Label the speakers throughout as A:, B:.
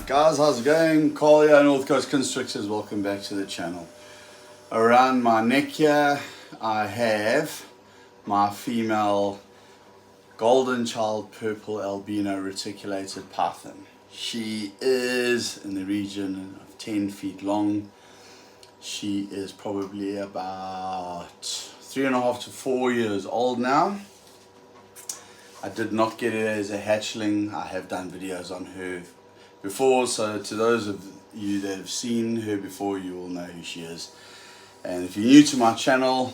A: Guys, how's it going? Carl here, North Coast Constrictors. Welcome back to the channel. Around my neck here I have my female golden child purple albino reticulated python. She is in the region of 10 feet long. She is probably about 3.5 to 4 years old now. I did not get her as a hatchling. I have done videos on her before, so to those of you that have seen her before, you will know who she is. And if you're new to my channel,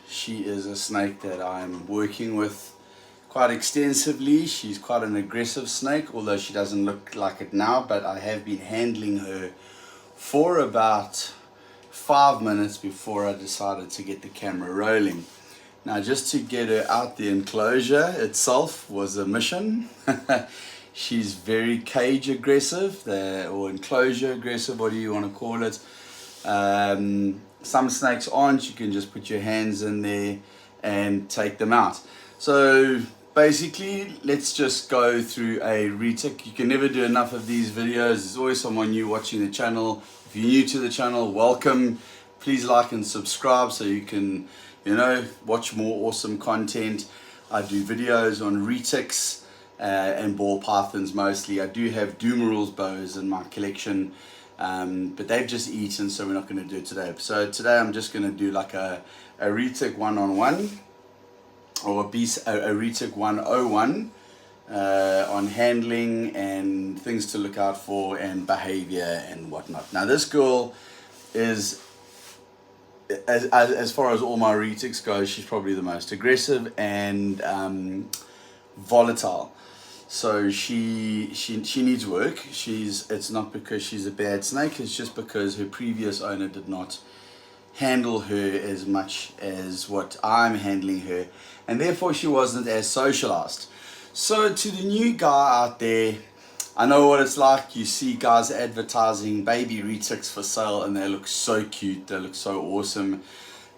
A: she is a snake that I'm working with quite extensively. She's quite an aggressive snake, although she doesn't look like it now, but I have been handling her for about 5 minutes before I decided to get the camera rolling. Now, just to get her out the enclosure itself was a mission. She's very cage aggressive, or enclosure aggressive, what do you want to call it. Some snakes aren't. You can just put your hands in there and take them out. So basically, let's just go through a retic. You can never do enough of these videos. There's always someone new watching the channel. If you're new to the channel, welcome. Please like and subscribe so you can, watch more awesome content. I do videos on retics and ball pythons mostly. I do have Doomerals bows in my collection, but they've just eaten, so we're not going to do it today. So today I'm just going to do like a retic one-on-one, or a retic 101 on handling and things to look out for and behavior and whatnot. Now this girl is, as far as all my retics go, she's probably the most aggressive and volatile. So she needs work. It's not because she's a bad snake, it's just because her previous owner did not handle her as much as what I'm handling her, and therefore she wasn't as socialized. So to the new guy out there, I know what it's like. You see guys advertising baby retics for sale and they look so cute, they look so awesome.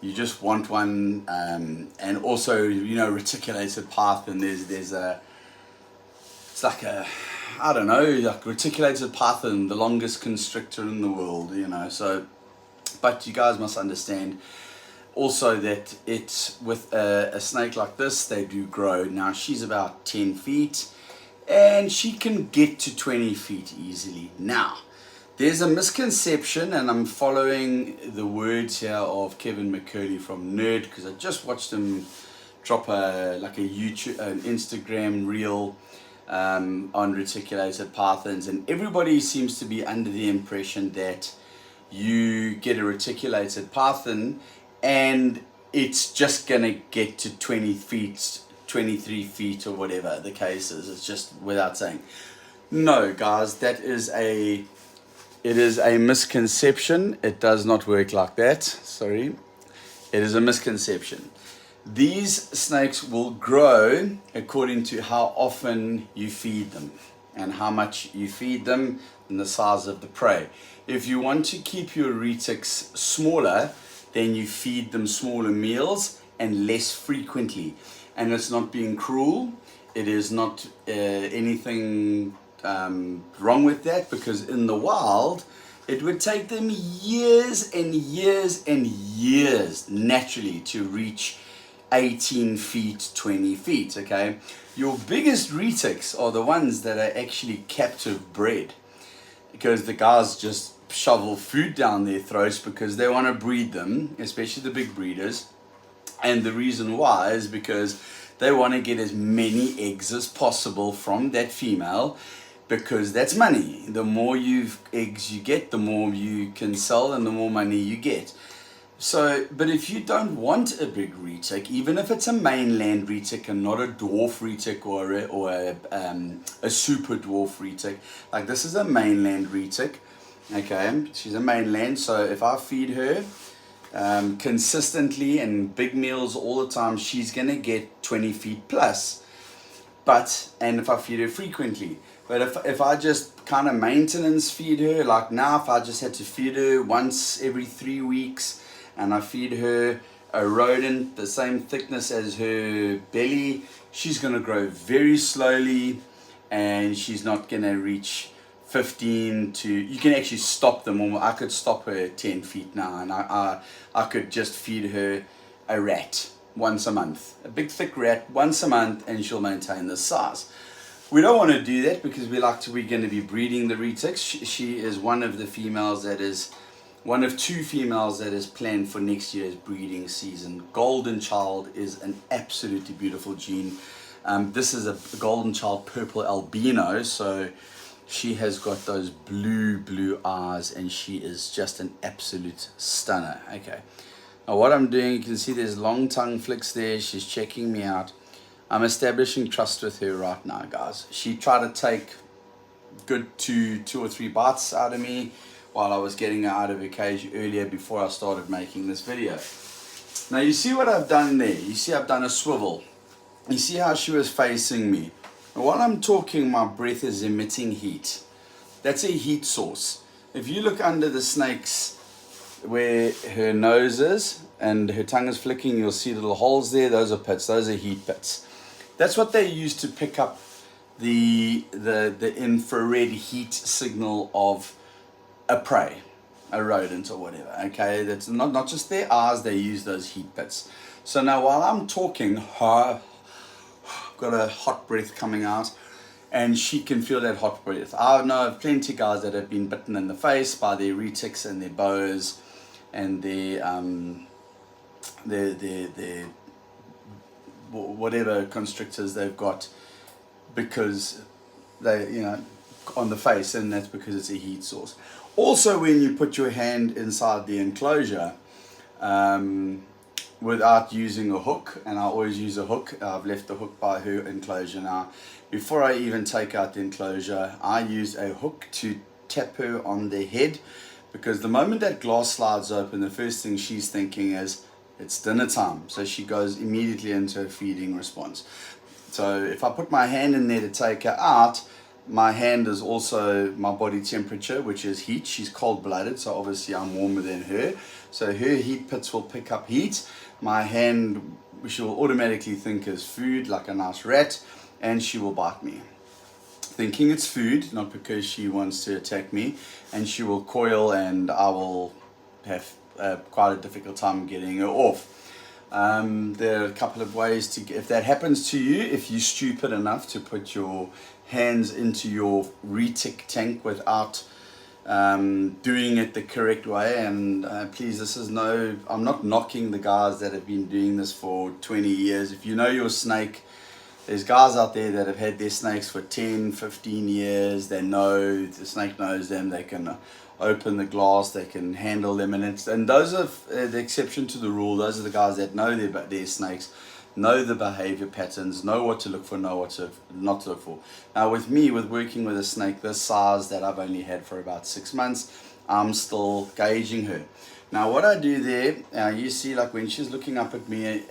A: You just want one. And also, reticulated python, it's like I don't know, like reticulated python, the longest constrictor in the world, so, but you guys must understand also that it's with a snake like this, they do grow. Now she's about 10 feet and she can get to 20 feet easily. Now there's a misconception, and I'm following the words here of Kevin McCurley from Nerd, because I just watched him drop an Instagram reel on reticulated pythons, and everybody seems to be under the impression that you get a reticulated python and it's just gonna get to 20 feet, 23 feet, or whatever the case is. It's just without saying. No, guys, it is a misconception. It does not work like that. Sorry, it is a misconception. These snakes will grow according to how often you feed them and how much you feed them and the size of the prey. If you want to keep your retics smaller, then you feed them smaller meals and less frequently. And it's not being cruel. It is not anything wrong with that, because in the wild, it would take them years and years and years naturally to reach 18 feet, 20 feet, okay? Your biggest retics are the ones that are actually captive bred, because the guys just shovel food down their throats because they want to breed them, especially the big breeders. And the reason why is because they want to get as many eggs as possible from that female, because that's money. The more eggs you get, the more you can sell and the more money you get. So, but if you don't want a big retic, even if it's a mainland retic and not a dwarf retic or a super dwarf retic, like this is a mainland retic, okay, she's a mainland, so if I feed her consistently and big meals all the time, she's gonna get 20 feet plus. And if I feed her frequently, but if I just kind of maintenance feed her, like now, if I just had to feed her once every 3 weeks, and I feed her a rodent the same thickness as her belly, she's going to grow very slowly and she's not going to reach 15 to, you can actually stop them. I could stop her at 10 feet now, and I could just feed her a rat once a month, a big thick rat once a month, and she'll maintain this size. We don't want to do that because we're going to be breeding the retics. She is one of the females that is, one of two females that is planned for next year's breeding season. Golden Child is an absolutely beautiful gene. This is a Golden Child purple albino, so she has got those blue eyes, and she is just an absolute stunner. Okay, now what I'm doing, you can see there's long tongue flicks there. She's checking me out. I'm establishing trust with her right now, guys. She tried to take good two or three bites out of me while I was getting her out of her cage earlier before I started making this video. Now you see what I've done there. You see I've done a swivel. You see how she was facing me. While I'm talking, my breath is emitting heat. That's a heat source. If you look under the snake's, where her nose is and her tongue is flicking, you'll see little holes there. Those are pits. Those are heat pits. That's what they use to pick up the infrared heat signal of a prey, a rodent or whatever. Okay, that's not just their eyes. They use those heat pits. So now while I'm talking, got a hot breath coming out, and she can feel that hot breath. I know of plenty of guys that have been bitten in the face by their retics and their boas and their whatever constrictors they've got, because they, you know, on the face, and that's because it's a heat source. Also, when you put your hand inside the enclosure, without using a hook, and I always use a hook. I've left the hook by her enclosure now. Before I even take out the enclosure, I use a hook to tap her on the head, because the moment that glass slides open, the first thing she's thinking is, it's dinner time. So she goes immediately into a feeding response. So if I put my hand in there to take her out, my hand is also my body temperature, which is heat. She's cold-blooded, so obviously I'm warmer than her. So her heat pits will pick up heat. My hand, she will automatically think is food, like a nice rat, and she will bite me, thinking it's food, not because she wants to attack me, and she will coil, and I will have quite a difficult time getting her off. There are a couple of ways to, if that happens to you, if you're stupid enough to put your hands into your retic tank without doing it the correct way, and please, this is no, I'm not knocking the guys that have been doing this for 20 years. If you know your snake, there's guys out there that have had their snakes for 10, 15 years. They know, the snake knows them, they can open the glass, they can handle them, and those are the exception to the rule. Those are the guys that know their snakes, know the behavior patterns, know what to look for, know what to not to look for. Now with me, with working with a snake this size that I've only had for about 6 months, I'm still gauging her. Now what I do there, you see, like when she's looking up at me,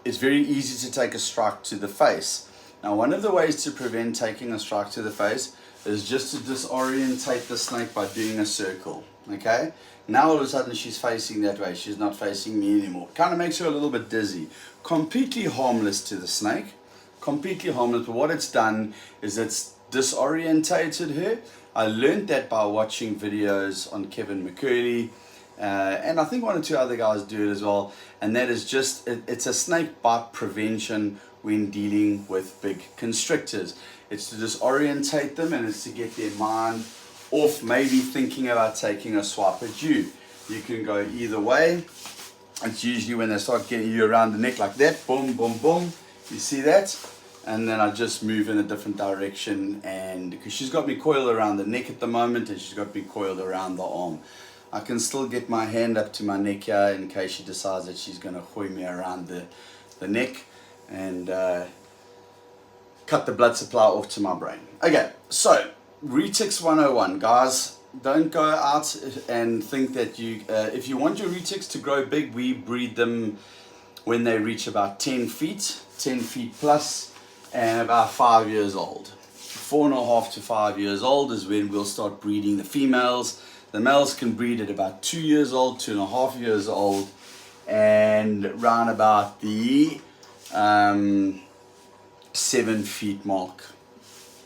A: it's very easy to take a strike to the face. Now one of the ways to prevent taking a strike to the face is just to disorientate the snake by doing a circle. Okay, now all of a sudden she's facing that way, she's not facing me anymore. Kind of makes her a little bit dizzy. Completely harmless to the snake, completely harmless, but what it's done is it's disorientated her. I learned that by watching videos on Kevin McCurley, and I think one or two other guys do it as well, and that is just, it's a snake bite prevention when dealing with big constrictors. It's to disorientate them, and it's to get their mind off maybe thinking about taking a swipe at you. You can go either way. It's usually when they start getting you around the neck like that, boom, boom, boom. You see that? And then I just move in a different direction, and because she's got me coiled around the neck at the moment, and she's got me coiled around the arm. I can still get my hand up to my neck here in case she decides that she's going to hoy me around the neck and cut the blood supply off to my brain. Okay, so Retics 101, guys. Don't go out and think that you, if you want your retics to grow big, we breed them when they reach about 10 feet plus, and about 5 years old. 4.5 to 5 years old is when we'll start breeding the females. The males can breed at about 2 years old, 2.5 years old, and round about the 7 feet mark.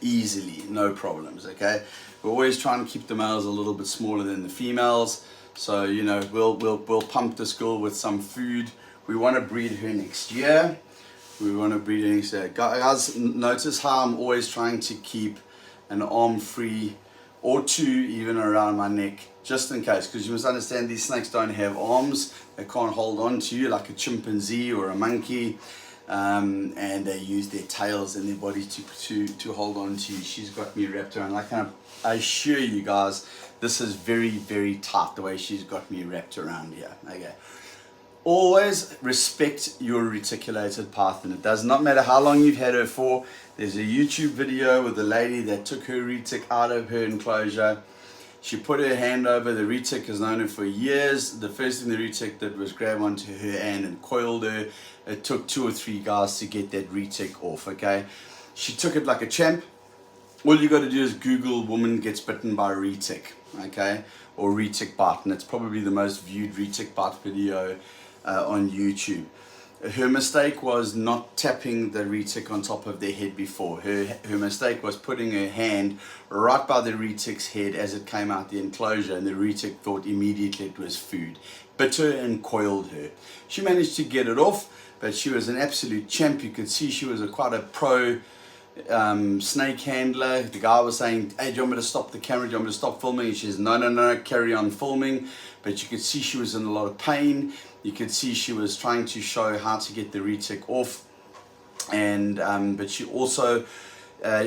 A: easily, no problems, okay? We're always trying to keep the males a little bit smaller than the females. So, you know, we'll pump this girl with some food. We want to breed her next year. Guys, notice how I'm always trying to keep an arm free or two even around my neck, just in case, because you must understand these snakes don't have arms. They can't hold on to you like a chimpanzee or a monkey, and they use their tails and their body to hold on to you. She's got me wrapped around. I assure you guys, this is very, very tight the way she's got me wrapped around here. Okay. Always respect your reticulated python. It does not matter how long you've had her for. There's a YouTube video with a lady that took her retic out of her enclosure. She put her hand over. The retic has known her for years. The first thing the retic did was grab onto her hand and coiled her. It took 2 or 3 guys to get that retic off, okay? She took it like a champ. All you got to do is Google woman gets bitten by a retic, okay? Or retic bite, and it's probably the most viewed retic bite video on YouTube. Her mistake was not tapping the retic on top of their head before. Her mistake was putting her hand right by the retic's head as it came out the enclosure, and the retic thought immediately it was food. Bit her and coiled her. She managed to get it off, but she was an absolute champ. You could see she was quite a pro snake handler. The guy was saying, hey, do you want me to stop the camera? Do you want me to stop filming? And she says, no, carry on filming. But you could see she was in a lot of pain. You could see she was trying to show how to get the retic off. And but she also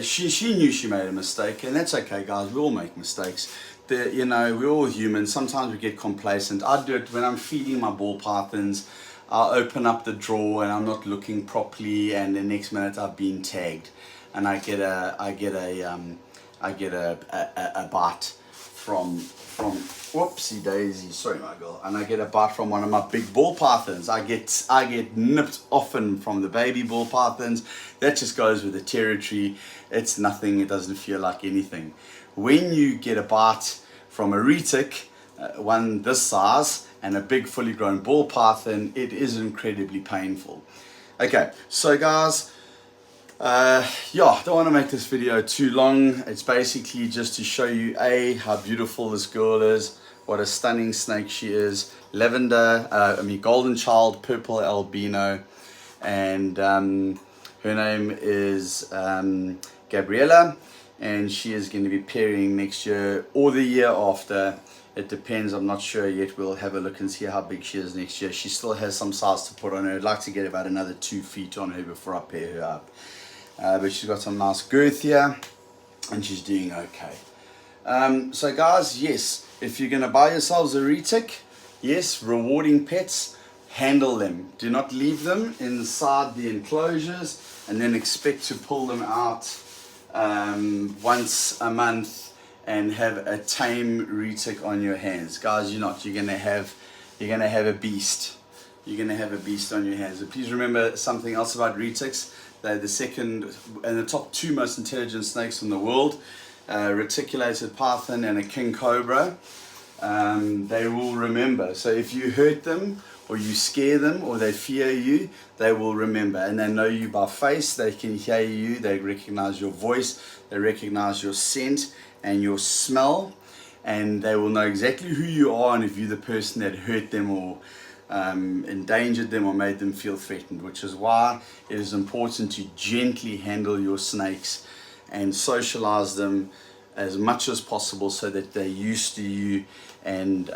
A: she knew she made a mistake, and that's okay, guys. We all make mistakes. You know, we're all human. Sometimes we get complacent. I do it when I'm feeding my ball pythons. I'll open up the drawer and I'm not looking properly, and the next minute I've been tagged, and I get a bite from whoopsie daisy, sorry my girl, and I get a bite from one of my big ball pythons. I get nipped often from the baby ball pythons. That just goes with the territory. It's nothing. It doesn't feel like anything. When you get a bite from a retic, one this size, and a big fully grown ball python, it is incredibly painful. Okay, so guys, don't want to make this video too long. It's basically just to show you how beautiful this girl is, what a stunning snake she is. Golden child, purple albino, and her name is Gabriella, and she is going to be pairing next year or the year after. It depends, I'm not sure yet. We'll have a look and see how big she is next year. She still has some size to put on her. I'd like to get about another 2 feet on her before I pair her up. But she's got some nice girth here, and she's doing okay. So guys, yes, if you're going to buy yourselves a retic, yes, rewarding pets, handle them. Do not leave them inside the enclosures and then expect to pull them out once a month and have a tame retic on your hands. Guys, you're not. You're gonna have a beast. You're gonna have a beast on your hands. But please remember something else about retics. They're the second and the top 2 most intelligent snakes in the world. Reticulated python and a king cobra. They will remember. So if you hurt them or you scare them or they fear you, they will remember, and they know you by face. They can hear you. They recognize your voice. They recognize your scent and your smell, and they will know exactly who you are and if you're the person that hurt them or endangered them or made them feel threatened, which is why it is important to gently handle your snakes and socialize them as much as possible so that they're used to you. And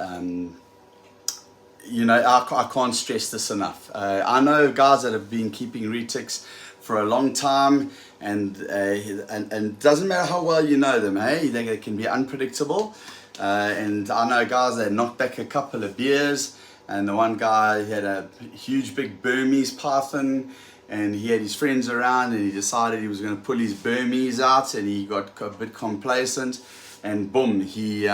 A: I can't stress this enough. I know guys that have been keeping retics for a long time, and it doesn't matter how well you know them, hey, they can be unpredictable. And I know guys that knocked back a couple of beers, and the one guy had a huge big Burmese python, and he had his friends around, and he decided he was going to pull his Burmese out, and he got a bit complacent, and boom, he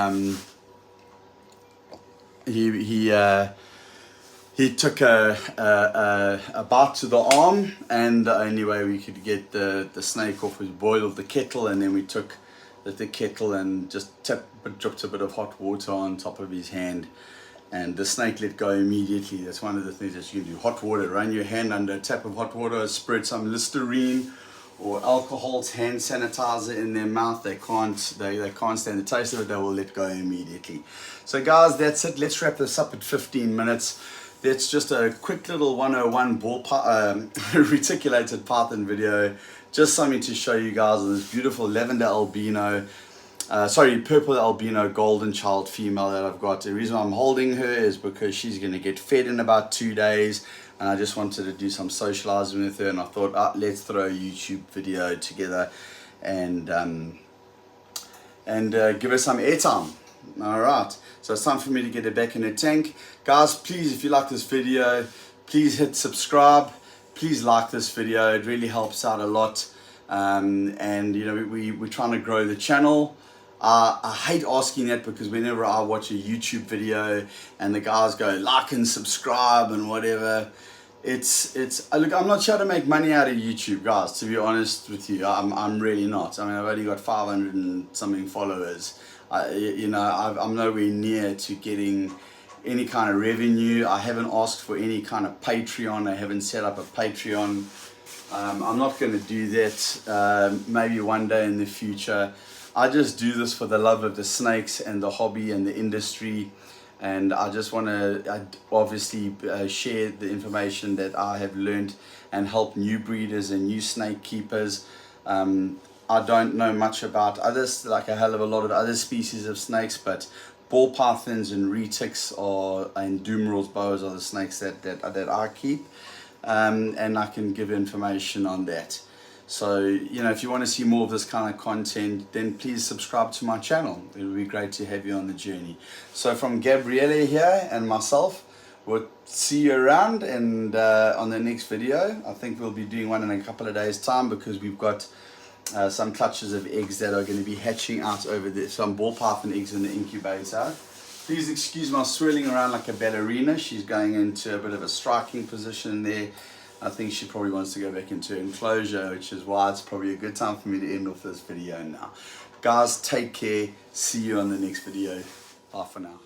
A: took a bite to the arm, and the only way we could get the snake off was boiled the kettle, and then we took the kettle and just dropped a bit of hot water on top of his hand, and the snake let go immediately. That's one of the things that you can do. Hot water, run your hand under a tap of hot water, spread some Listerine or alcohol, hand sanitizer in their mouth, they can't stand the taste of it, they will let go immediately. So guys, that's it. Let's wrap this up at 15 minutes. That's just a quick little 101 reticulated python video. Just something to show you guys of this beautiful lavender albino, purple albino golden child female that I've got. The reason I'm holding her is because she's going to get fed in about 2 days. And I just wanted to do some socializing with her, and I thought, let's throw a YouTube video together and give her some airtime. Alright, so it's time for me to get her back in her tank. Guys, please, if you like this video, please hit subscribe. Please like this video, it really helps out a lot. And you know, we're trying to grow the channel. I hate asking that, because whenever I watch a YouTube video and the guys go like and subscribe and whatever, look, I'm not trying to make money out of YouTube, guys, to be honest with you. I'm really not. I mean, I've only got 500 and something followers. I'm nowhere near to getting any kind of revenue. I haven't asked for any kind of Patreon. I haven't set up a Patreon. I'm not going to do that. Maybe one day in the future. I just do this for the love of the snakes and the hobby and the industry, and I just want to obviously share the information that I have learned and help new breeders and new snake keepers. I don't know much about others, like a hell of a lot of other species of snakes, but ball pythons and retics and doomerals boas are the snakes that I keep, and I can give information on that. So, you know, if you want to see more of this kind of content, then please subscribe to my channel. It would be great to have you on the journey. So from Gabriele here and myself, we'll see you around, and on the next video. I think we'll be doing one in a couple of days' time, because we've got some clutches of eggs that are going to be hatching out over there, some ball python eggs in the incubator. Please excuse my swirling around like a ballerina. She's going into a bit of a striking position there. I think she probably wants to go back into her enclosure, which is why it's probably a good time for me to end off this video now. Guys, take care. See you on the next video. Bye for now.